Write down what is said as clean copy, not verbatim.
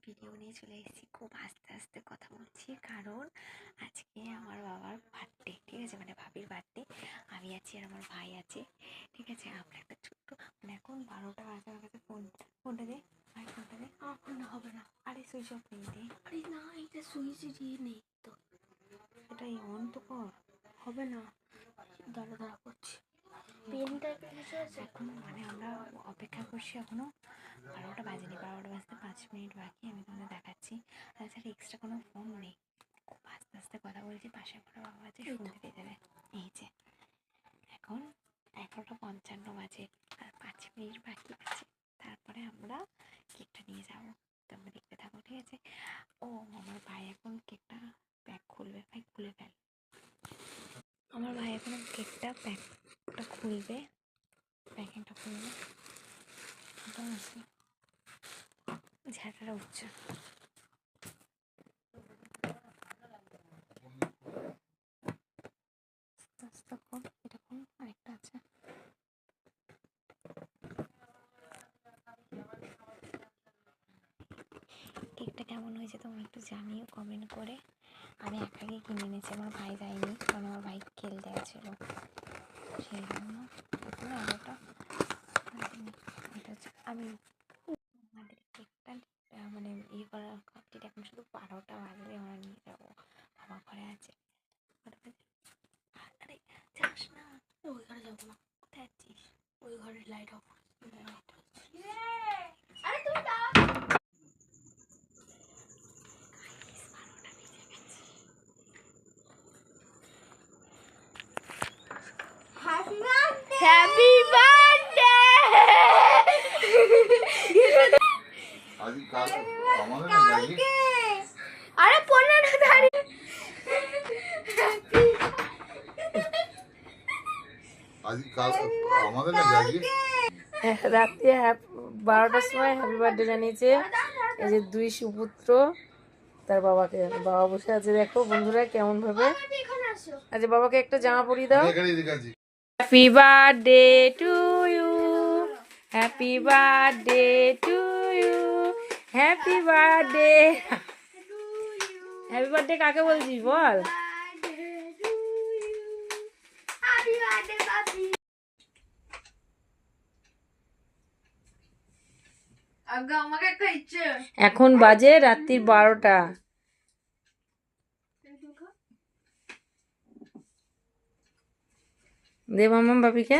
Video নিয়ে চলে এসেছি, খুব আস্তে আস্তে কথা বলছি, কারণ আজকে আমার বাবার বার্থডে, ঠিক আছে, মানে ভাবির বার্থডে। আমি আছি আর আমার ভাই আছে, ঠিক আছে। আমরা একটা ছোট্ট, মানে এখন 12টা বাজে, আমার কাছে ফোনটা দে ভাই, ফোনটা দে। আমার ফোন হবে না, আরে সুইচ অফ নেই দে। আরে না, এটা সুইচ দিয়ে নেই তো, এটাই অন তো কর, হবে না, দাঁড়া করছি। এখন মানে আমরা অপেক্ষা করছি, এখনো 12টা বাজেনি, 12টা বাজতে 5 মিনিট বাকি। আমি তোমাদের দেখাচ্ছি। তাছাড়া এক্সট্রা কোনো ফোন নেই, খুব আস্তে আস্তে কথা বলছি। পাশে আমার বাবা আছে, শুনতে পেয়ে যাবে। এই যে এখন 11:55 বাজে, আর 5 মিনিট বাকি আছে, তারপরে আমরা কেকটা নিয়ে যাবো। তোমরা দেখতে থাকো, ঠিক আছে। ও, আমার ভাই এখন কেকটা প্যাক খুলবে, ভাই খুলে ফেল। আমার ভাই এখন কেকটা প্যাকটা খুলবে, প্যাকিংটা খুলবে। আছে ঝাঁটাটা উঠছে। এরকম আরেকটা আছে। কেকটা কেমন হয়েছে তোমরা একটু জানিও কমেন্ট করে। আমি একাই কিনে এনেছি, আমার ভাই যায়নি, কারণ আমার ভাই খেলতে গেছিলো, সেই জন্য এগারোটা। এটা হচ্ছে আমি আমাদের কেকটা মানে ইয়ে করা কমপ্লিট। এখন শুধু 12টা বাজলে আমরা নিয়ে যাবো, বাবা ঘরে আছে। আরে যাস না, ওই ঘরে যাবো না। কোথায় আছিস? ওই ঘরের লাইট অফ। Happy birthday. আরে 15 তারিখ। রাত্রে 12টার সময় হ্যাপি বার্থডে জানিয়েছে এই যে দুই সুপুত্র তার বাবাকে। বাবা বসে আছে, দেখো বন্ধুরা কেমন ভাবে। আচ্ছা, বাবাকে একটা জামা পরিয়ে দাও। Happy birthday to you, happy birthday to you, happy birthday. Happy birthday কাকে বলছিস বল? এখন বাজে রাত্রির 12টা। দে মাম্মা বাপিকে।